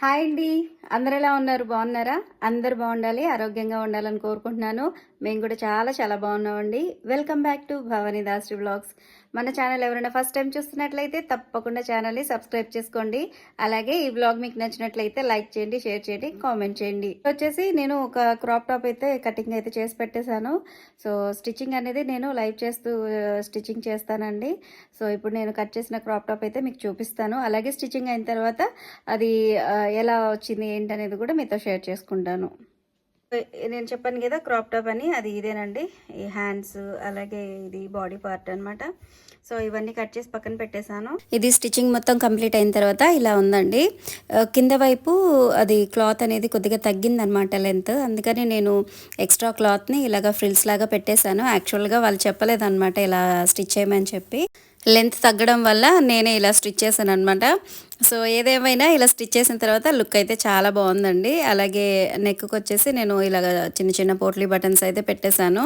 Hi అండి. అందరూ ఎలా ఉన్నారు? బాగున్నారా? అందరూ బాగుండాలి, ఆరోగ్యంగా ఉండాలని కోరుకుంటున్నాను. మేము కూడా చాలా చాలా బాగున్నామండి. Welcome back to Bhavani Dasari vlogs. మన ఛానల్ ఎవరైనా ఫస్ట్ టైం చూస్తున్నట్లయితే తప్పకుండా ఛానల్ని సబ్స్క్రైబ్ చేసుకోండి. అలాగే ఈ వ్లాగ్ మీకు నచ్చినట్లయితే లైక్ చేయండి, షేర్ చేయండి, కామెంట్ చేయండి. వచ్చేసి నేను ఒక క్రాప్ టాప్ అయితే కటింగ్ అయితే చేసి పెట్టేశాను. సో స్టిచ్చింగ్ అనేది నేను లైవ్ చేస్తూ స్టిచ్చింగ్ చేస్తానండి. సో ఇప్పుడు నేను కట్ చేసిన క్రాప్ టాప్ అయితే మీకు చూపిస్తాను. అలాగే స్టిచ్చింగ్ అయిన తర్వాత అది ఎలా వచ్చింది ఏంటనేది కూడా మీతో షేర్ చేసుకుంటాను. నేను చెప్పాను కదా క్రాప్ టాప్ అని, అది ఇదేనండి. ఈ హ్యాండ్స్ అలాగే ఇది బాడీ పార్ట్ అనమాట. సో ఇవన్నీ కట్ చేసి పక్కన పెట్టేశాను. ఇది స్టిచ్చింగ్ మొత్తం కంప్లీట్ అయిన తర్వాత ఇలా ఉందండి. కింద వైపు అది క్లాత్ అనేది కొద్దిగా తగ్గిందనమాట లెంత్. అందుకని నేను ఎక్స్ట్రా క్లాత్ని ఇలాగ ఫ్రిల్స్ లాగా పెట్టేశాను. యాక్చువల్గా వాళ్ళు చెప్పలేదన్నమాట ఇలా స్టిచ్ చేయమని చెప్పి. లెంత్ తగ్గడం వల్ల నేనే ఇలా స్టిచ్ చేశాను అనమాట. సో ఏదేమైనా ఇలా స్టిచ్ చేసిన తర్వాత లుక్ అయితే చాలా బాగుందండి. అలాగే నెక్కి వచ్చేసి నేను ఇలాగ చిన్న చిన్న పోట్లీ బటన్స్ అయితే పెట్టేశాను.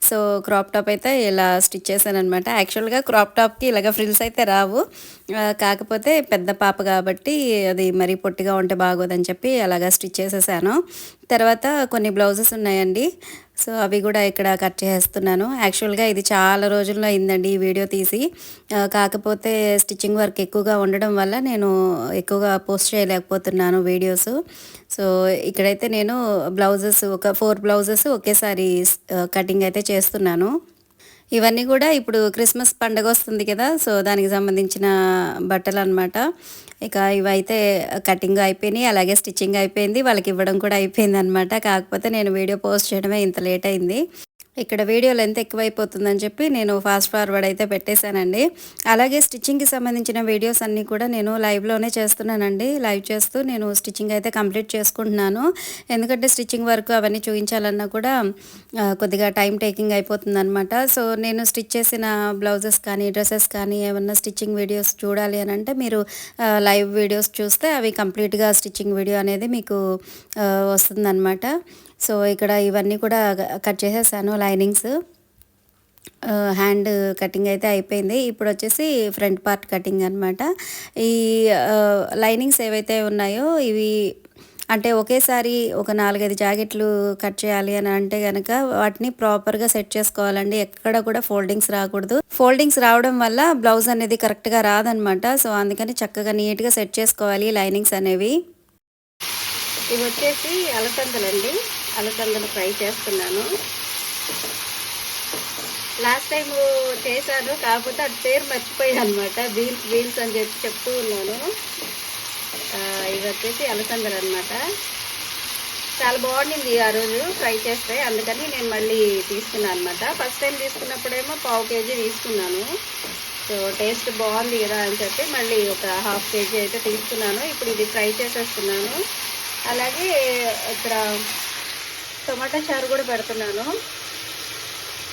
సో క్రాప్ టాప్ అయితే ఇలా స్టిచ్ చేశాను అనమాట. యాక్చువల్గా క్రాప్ టాప్కి ఇలాగ ఫ్రిల్స్ అయితే రావు, కాకపోతే పెద్ద పాప కాబట్టి అది మరీ పొట్టిగా ఉంటే బాగోదని చెప్పి అలాగా స్టిచ్ చేసేసాను. తర్వాత కొన్ని బ్లౌజెస్ ఉన్నాయండి. సో అవి కూడా ఇక్కడ కట్ చేస్తున్నాను. యాక్చువల్గా ఇది చాలా రోజుల్లో అయిందండి ఈ వీడియో తీసి, కాకపోతే స్టిచ్చింగ్ వర్క్ ఎక్కువగా ఉండడం వల్ల నేను ఎక్కువగా పోస్ట్ చేయలేకపోతున్నాను వీడియోస్. సో ఇక్కడైతే నేను బ్లౌజెస్ ఒక 4 బ్లౌజెస్ ఒకేసారి కటింగ్ అయితే చేస్తున్నాను. ఇవన్నీ కూడా ఇప్పుడు క్రిస్మస్ పండుగ వస్తుంది కదా, సో దానికి సంబంధించిన బట్టలు అనమాట. ఇక ఇవైతే కటింగ్ అయిపోయినాయి, అలాగే స్టిచ్చింగ్ అయిపోయింది, వాళ్ళకి ఇవ్వడం కూడా అయిపోయింది అనమాట. కాకపోతే నేను వీడియో పోస్ట్ చేయడమే ఇంత లేట్ అయింది. ఇక్కడ వీడియో లెంత్ ఎక్కువైపోతుందని చెప్పి నేను ఫాస్ట్ ఫార్వర్డ్ అయితే పెట్టేశానండి. అలాగే స్టిచ్చింగ్కి సంబంధించిన వీడియోస్ అన్నీ కూడా నేను లైవ్లోనే చేస్తున్నానండి. లైవ్ చేస్తూ నేను స్టిచ్చింగ్ అయితే కంప్లీట్ చేసుకుంటున్నాను. ఎందుకంటే స్టిచ్చింగ్ వర్క్ అవన్నీ చూపించాలన్నా కూడా కొద్దిగా టైం టేకింగ్ అయిపోతుంది అనమాట. సో నేను స్టిచ్ చేసిన బ్లౌజెస్ కానీ డ్రెస్సెస్ కానీ ఏమన్నా స్టిచ్చింగ్ వీడియోస్ చూడాలి అని అంటే మీరు లైవ్ వీడియోస్ చూస్తే అవి కంప్లీట్గా స్టిచ్చింగ్ వీడియో అనేది మీకు వస్తుందన్నమాట. సో ఇక్కడ ఇవన్నీ కూడా కట్ చేసేసాను. లైనింగ్స్ హ్యాండ్ కటింగ్ అయితే అయిపోయింది. ఇప్పుడు వచ్చేసి ఫ్రంట్ పార్ట్ కటింగ్ అనమాట. ఈ లైనింగ్స్ ఏవైతే ఉన్నాయో ఇవి అంటే ఒకేసారి ఒక 4-5 జాకెట్లు కట్ చేయాలి అని అంటే కనుక వాటిని ప్రాపర్గా సెట్ చేసుకోవాలండి. ఎక్కడ కూడా ఫోల్డింగ్స్ రాకూడదు. ఫోల్డింగ్స్ రావడం వల్ల బ్లౌజ్ అనేది కరెక్ట్గా రాదనమాట. సో అందుకని చక్కగా నీట్గా సెట్ చేసుకోవాలి లైనింగ్స్ అనేవి. ఇవి వచ్చేసి అలసందలండి. అలసందలు ఫ్రై చేస్తున్నాను. లాస్ట్ టైం చేశాను, కాకపోతే అది పేరు మర్చిపోయాను అనమాట. బీన్స్ అని చెప్పి చెప్తూ ఉన్నాను. ఇవి వచ్చేసి అలసందలు అనమాట. చాలా బాగుండింది ఆ రోజు ఫ్రై చేస్తే, అందుకని నేను మళ్ళీ తీసుకున్నాను అనమాట. ఫస్ట్ టైం తీసుకున్నప్పుడేమో 1/2 kg తీసుకున్నాను. సో టేస్ట్ బాగుంది కదా అని చెప్పి మళ్ళీ ఒక 1/2 kg అయితే తీసుకున్నాను. ఇప్పుడు ఇది ఫ్రై చేసేస్తున్నాను. అలాగే ఇక్కడ టొమాటో చారు కూడా పెడుతున్నాను.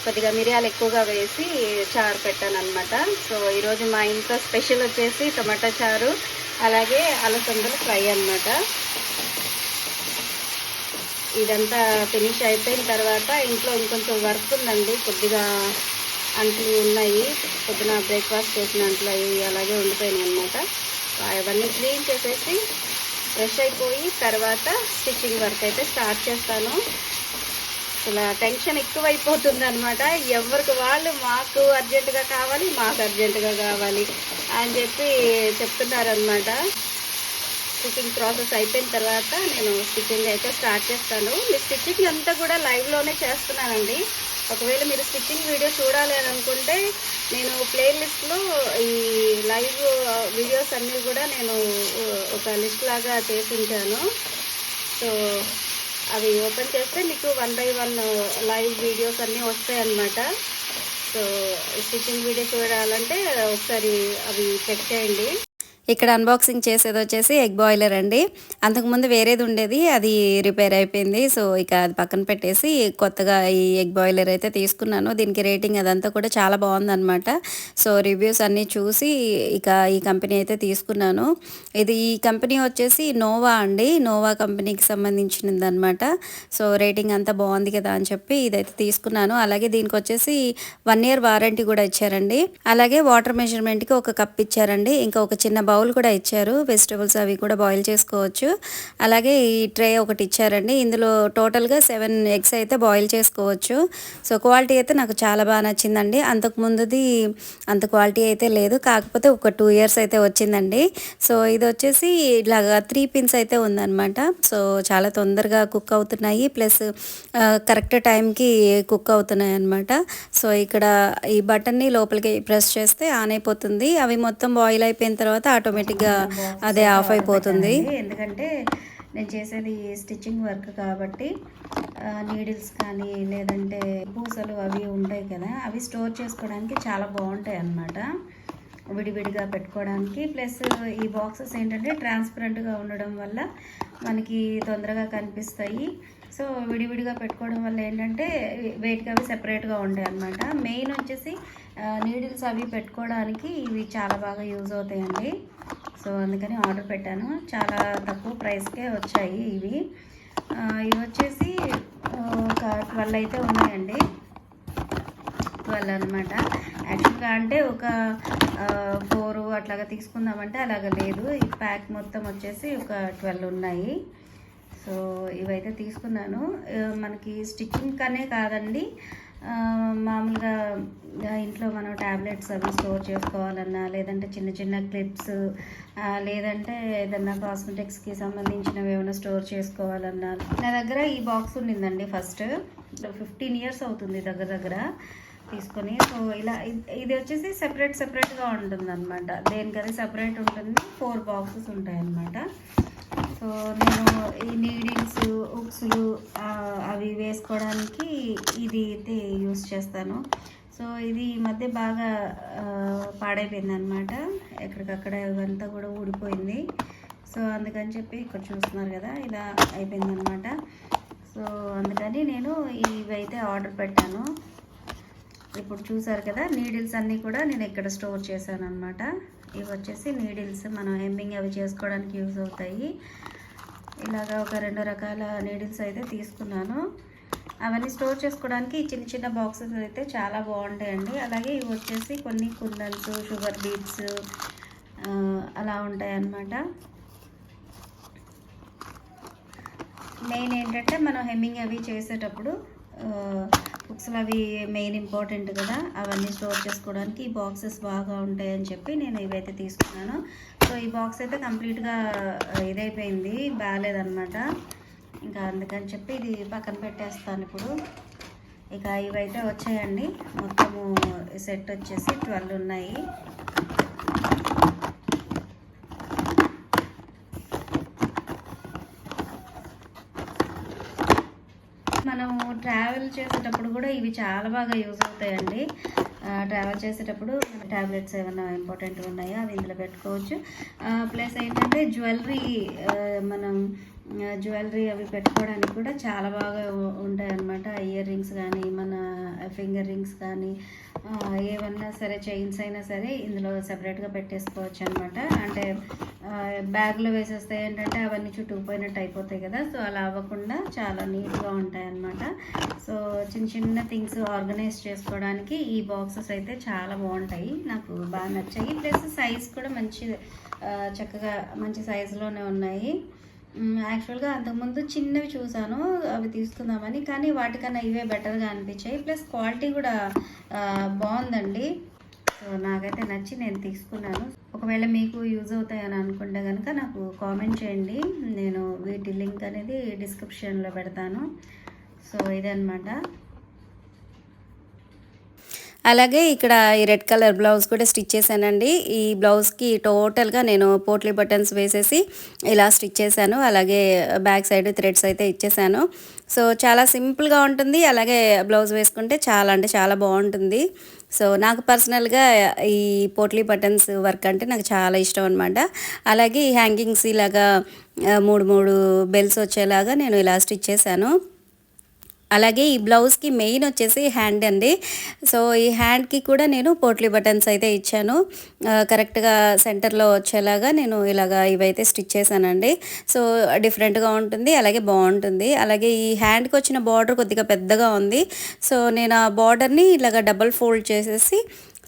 కొద్దిగా మిరియాలు ఎక్కువగా వేసి చారు పెట్టాను అనమాట. సో ఈరోజు మా ఇంట్లో స్పెషల్ వచ్చేసి టొమాటో చారు అలాగే అలసందలు ఫ్రై అనమాట. ఇదంతా ఫినిష్ అయిపోయిన తర్వాత ఇంట్లో ఇంకొంచెం వర్క్ ఉందండి. కొద్దిగా అంట్లు ఉన్నాయి, పొద్దున బ్రేక్ఫాస్ట్ చేసిన అంట్లు అవి అలాగే ఉండిపోయినాయి అనమాట. అవన్నీ క్లీన్ చేసేసి ఫ్రెష్ అయిపోయి తర్వాత స్టిచ్చింగ్ వర్క్ అయితే స్టార్ట్ చేస్తాను. ఇలా టెన్షన్ ఎక్కువైపోతుంది అనమాట. ఎవరికి వాళ్ళు మాకు అర్జెంటుగా కావాలి, మాకు అర్జెంటుగా కావాలి అని చెప్పి చెప్తున్నారనమాట. స్టిచ్చింగ్ ప్రాసెస్ అయిపోయిన తర్వాత నేను స్టిచ్చింగ్ అయితే స్టార్ట్ చేస్తాను. మీ స్టిచ్చింగ్ అంతా కూడా లైవ్లోనే చేస్తున్నానండి. ఒకవేళ మీరు స్టిచ్చింగ్ వీడియో చూడాలి అని అనుకుంటే నేను ప్లేలిస్ట్లో ఈ లైవ్ వీడియోస్ అన్నీ కూడా నేను ఒక లిస్ట్ లాగా చేసి ఉంచాను. సో అవి ఓపెన్ చేస్తే మీకు 1 by 1 లైవ్ వీడియోస్ అన్నీ వస్తాయి అన్నమాట. సో స్టిచ్చింగ్ వీడియో చూడాలంటే ఒకసారి అవి చెక్ చేయండి. ఇక్కడ అన్బాక్సింగ్ చేసేది వచ్చేసి ఎగ్ బాయిలర్ అండి. అంతకుముందు వేరేది ఉండేది, అది రిపేర్ అయిపోయింది. సో ఇక అది పక్కన పెట్టేసి కొత్తగా ఈ ఎగ్ బాయిలర్ అయితే తీసుకున్నాను. దీనికి రేటింగ్ అదంతా కూడా చాలా బాగుందన్నమాట. సో రివ్యూస్ అన్నీ చూసి ఇక ఈ కంపెనీ అయితే తీసుకున్నాను. ఈ కంపెనీ వచ్చేసి నోవా అండి. నోవా కంపెనీకి సంబంధించినది అనమాట. సో రేటింగ్ అంతా బాగుంది కదా అని చెప్పి ఇదైతే తీసుకున్నాను. అలాగే దీనికి వచ్చేసి 1 year వారంటీ కూడా ఇచ్చారండి. అలాగే వాటర్ మెజర్మెంట్కి ఒక కప్ ఇచ్చారండి. ఇంకా ఒక చిన్న బౌల్ కూడా ఇచ్చారు, వెజిటబుల్స్ అవి కూడా బాయిల్ చేసుకోవచ్చు. అలాగే ఈ ట్రే ఒకటి ఇచ్చారండి, ఇందులో టోటల్గా 7 ఎగ్స్ అయితే బాయిల్ చేసుకోవచ్చు. సో క్వాలిటీ అయితే నాకు చాలా బాగా నచ్చిందండి. అంతకుముందుది అంత క్వాలిటీ అయితే లేదు, కాకపోతే ఒక 2 ఇయర్స్ అయితే వచ్చిందండి. సో ఇది వచ్చేసి ఇలాగా 3 పిన్స్ అయితే ఉందన్నమాట. సో చాలా తొందరగా కుక్ అవుతున్నాయి, ప్లస్ కరెక్ట్ టైంకి కుక్ అవుతున్నాయి అన్నమాట. సో ఇక్కడ ఈ బటన్ని లోపలికి ప్రెస్ చేస్తే ఆన్ అయిపోతుంది. అవి మొత్తం బాయిల్ అయిపోయిన తర్వాత ఆటోమేటిక్గా అదే ఆఫ్ అయిపోతుంది. ఎందుకంటే నేను చేసేది స్టిచ్చింగ్ వర్క్ కాబట్టి నీడిల్స్ కానీ లేదంటే పూసలు అవి ఉంటాయి కదా, అవి స్టోర్ చేసుకోవడానికి చాలా బాగుంటాయి అన్నమాట, విడివిడిగా పెట్టుకోవడానికి. ప్లస్ ఈ బాక్సెస్ ఏంటంటే ట్రాన్స్పరెంట్గా ఉండడం వల్ల మనకి తొందరగా కనిపిస్తాయి. సో విడివిడిగా పెట్టుకోవడం వల్ల ఏంటంటే వెయిట్గా అవి సెపరేట్గా ఉంటాయి అన్నమాట. మెయిన్ వచ్చేసి నీడిల్స్ అవి పెట్టుకోవడానికి ఇవి చాలా బాగా యూజ్ అవుతాయండి. సో అందుకని ఆర్డర్ పెట్టాను, చాలా తక్కువ ప్రైస్కే వచ్చాయి ఇవి. ఇవి వచ్చేసి ఒక 12 అయితే ఉన్నాయండి, 12 అనమాట. యాక్చువల్గా అంటే ఒక 4 అట్లాగా తీసుకుందామంటే అలాగ లేదు, ఈ ప్యాక్ మొత్తం వచ్చేసి ఒక 12 ఉన్నాయి. సో ఇవైతే తీసుకున్నాను. మనకి స్టిచ్చింగ్ కనే కాదండి, మామూలుగా ఇంట్లో మనం ట్యాబ్లెట్స్ అవి స్టోర్ చేసుకోవాలన్నా, లేదంటే చిన్న చిన్న క్లిప్స్, లేదంటే ఏదన్నా కాస్మెటిక్స్కి సంబంధించినవి ఏమైనా స్టోర్ చేసుకోవాలన్నా. నా దగ్గర ఈ బాక్స్ ఉండిందండి, ఫస్ట్ 15 ఇయర్స్ అవుతుంది దగ్గర దగ్గర తీసుకొని. సో ఇలా ఇది వచ్చేసి సెపరేట్గా ఉంటుంది అనమాట, దేనికది సెపరేట్ ఉంటుంది. 4 బాక్సెస్ ఉంటాయి అన్నమాట. సో నేను ఈ నీడిల్స్, ఉక్స్లు అవి వేసుకోవడానికి ఇది అయితే యూస్ చేస్తాను. సో ఇది ఈ మధ్య బాగా పాడైపోయింది అనమాట, ఎక్కడికక్కడ ఇవంతా కూడా ఊడిపోయింది. సో అందుకని చెప్పి ఇక్కడ చూస్తున్నారు కదా ఇలా అయిపోయిందనమాట. సో అందుకని నేను ఇవైతే ఆర్డర్ పెట్టాను. ఇప్పుడు చూసారు కదా, నీడిల్స్ అన్నీ కూడా నేను ఇక్కడ స్టోర్ చేశాను అనమాట. ఇవి వచ్చేసి నీడిల్స్, మనం హెమ్మింగ్ అవి చేసుకోవడానికి యూజ్ అవుతాయి. ఇలాగా ఒక 2 రకాల నీడిల్స్ అయితే తీసుకున్నాను. అవన్నీ స్టోర్ చేసుకోవడానికి చిన్న చిన్న బాక్సెస్ అయితే చాలా బాగుంటాయండి. అలాగే ఇవి వచ్చేసి కొన్ని కుందన్స్, షుగర్ బీట్స్ అలా ఉంటాయి అన్నమాట. మెయిన్ ఏంటంటే మనం హెమ్మింగ్ అవి చేసేటప్పుడు బుక్స్లు అవి మెయిన్ ఇంపార్టెంట్ కదా, అవన్నీ స్టోర్ చేసుకోవడానికి ఈ బాక్సెస్ బాగా ఉంటాయని చెప్పి నేను ఇవైతే తీసుకున్నాను. సో ఈ బాక్స్ అయితే కంప్లీట్గా ఇదైపోయింది, బాగాలేదన్నమాట. ఇంకా అందుకని చెప్పి ఇది పక్కన పెట్టేస్తాను ఇప్పుడు. ఇక ఇవైతే వచ్చాయండి, మొత్తము సెట్ వచ్చేసి 12 ఉన్నాయి. మనం ట్రావెల్ చేసేటప్పుడు కూడా ఇవి చాలా బాగా యూజ్ అవుతాయండి. ట్రావెల్ చేసేటప్పుడు ట్యాబ్లెట్స్ ఏమైనా ఇంపార్టెంట్ ఉన్నాయో అవి ఇందులో పెట్టుకోవచ్చు. ప్లస్ ఏంటంటే మనం జ్యువెలరీ అవి పెట్టుకోవడానికి కూడా చాలా బాగా ఉంటాయి అన్నమాట. ఇయర్ రింగ్స్ కానీ, మన ఫింగర్ రింగ్స్ కానీ, ఏమన్నా సరే, చైన్స్ అయినా సరే ఇందులో సెపరేట్గా పెట్టేసుకోవచ్చు అనమాట. అంటే బ్యాగ్లో వేసేస్తే ఏంటంటే అవన్నీ చుట్టుకుపోయినట్టు అయిపోతాయి కదా, సో అలా అవ్వకుండా చాలా నీట్గా ఉంటాయి అన్నమాట. సో చిన్న చిన్న థింగ్స్ ఆర్గనైజ్ చేసుకోవడానికి ఈ బాక్సెస్ అయితే చాలా బాగుంటాయి, నాకు బాగా నచ్చాయి. ప్లస్ సైజ్ కూడా చక్కగా మంచి సైజులోనే ఉన్నాయి. యాక్చువల్గా అంతకుముందు చిన్నవి చూసాను, అవి తీసుకుందామని, కానీ వాటికన్నా ఇవే బెటర్గా అనిపించాయి. ప్లస్ క్వాలిటీ కూడా బాగుందండి. సో నాకైతే నచ్చి నేను తీసుకున్నాను. ఒకవేళ మీకు యూజ్ అవుతాయని అనుకుంటే కనుక నాకు కామెంట్ చేయండి, నేను వీటి లింక్ అనేది డిస్క్రిప్షన్లో పెడతాను. సో ఇదన్నమాట. అలాగే ఇక్కడ ఈ రెడ్ కలర్ బ్లౌజ్ కూడా స్టిచ్ చేశానండి. ఈ బ్లౌజ్కి టోటల్గా నేను పోట్లీ బటన్స్ వేసేసి ఇలా స్టిచ్ చేశాను. అలాగే బ్యాక్ సైడ్ థ్రెడ్స్ అయితే ఇచ్చేసాను. సో చాలా సింపుల్గా ఉంటుంది. అలాగే బ్లౌజ్ వేసుకుంటే చాలా అంటే చాలా బాగుంటుంది. సో నాకు పర్సనల్గా ఈ పోట్లీ బటన్స్ వర్క్ అంటే నాకు చాలా ఇష్టం అనమాట. అలాగే ఈ హ్యాంగింగ్స్ ఇలాగా 3 బెల్స్ వచ్చేలాగా నేను ఇలా స్టిచ్ చేశాను. అలాగే ఈ బ్లౌజ్కి మెయిన్ వచ్చేసి హ్యాండ్ అండి. సో ఈ హ్యాండ్కి కూడా నేను పోట్లీ బటన్స్ అయితే ఇచ్చాను, కరెక్ట్గా సెంటర్లో వచ్చేలాగా నేను ఇలాగా ఇవైతే స్టిచ్ చేశానండి. సో డిఫరెంట్గా ఉంటుంది, అలాగే బాగుంటుంది. అలాగే ఈ హ్యాండ్కి వచ్చిన బార్డర్ కొద్దిగా పెద్దగా ఉంది. సో నేను ఆ బార్డర్ని ఇలాగ డబల్ ఫోల్డ్ చేసేసి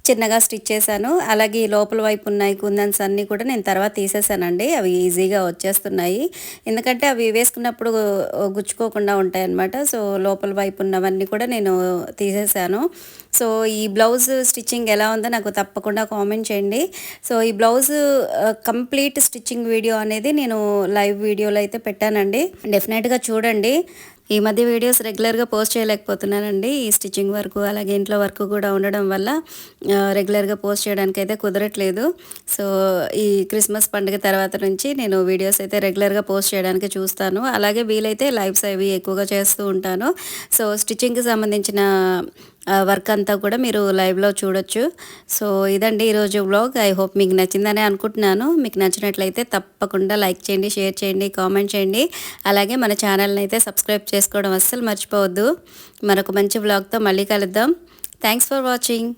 చిన్నగా స్టిచ్ చేశాను. అలాగే ఈ లోపల వైపు ఉన్నాయి కుందన్స్ అన్నీ కూడా నేను తర్వాత తీసేసానండి. అవి ఈజీగా వచ్చేస్తున్నాయి. ఎందుకంటే అవి వేసుకున్నప్పుడు గుచ్చుకోకుండా ఉంటాయన్నమాట. సో లోపల వైపు ఉన్నవన్నీ కూడా నేను తీసేసాను. సో ఈ బ్లౌజ్ స్టిచ్చింగ్ ఎలా ఉందో నాకు తప్పకుండా కామెంట్ చేయండి. సో ఈ బ్లౌజ్ కంప్లీట్ స్టిచ్చింగ్ వీడియో అనేది నేను లైవ్ వీడియోలో అయితే పెట్టానండి. డెఫినెట్గా చూడండి. ఈ మధ్య వీడియోస్ రెగ్యులర్గా పోస్ట్ చేయలేకపోతున్నానండి. ఈ స్టిచ్చింగ్ వర్క్ అలాగే ఇంట్లో వర్క్ కూడా ఉండడం వల్ల రెగ్యులర్గా పోస్ట్ చేయడానికి అయితే కుదరట్లేదు. సో ఈ క్రిస్మస్ పండుగ తర్వాత నుంచి నేను వీడియోస్ అయితే రెగ్యులర్గా పోస్ట్ చేయడానికి చూస్తాను. అలాగే వీలైతే లైవ్స్ అవి ఎక్కువగా చేస్తూ ఉంటాను. సో స్టిచ్చింగ్కి సంబంధించిన వర్క్ అంతా కూడా మీరు లైవ్లో చూడొచ్చు. సో ఇదండి ఈరోజు వ్లాగ్. ఐ హోప్ మీకు నచ్చిందని అనుకుంటున్నాను. మీకు నచ్చినట్లయితే తప్పకుండా లైక్ చేయండి, షేర్ చేయండి, కామెంట్ చేయండి. అలాగే మన ఛానల్ని అయితే సబ్స్క్రైబ్ చేసుకోవడం అస్సలు మర్చిపోవద్దు. మరొక మంచి వ్లాగ్తో మళ్ళీ కలుద్దాం. Thanks for watching.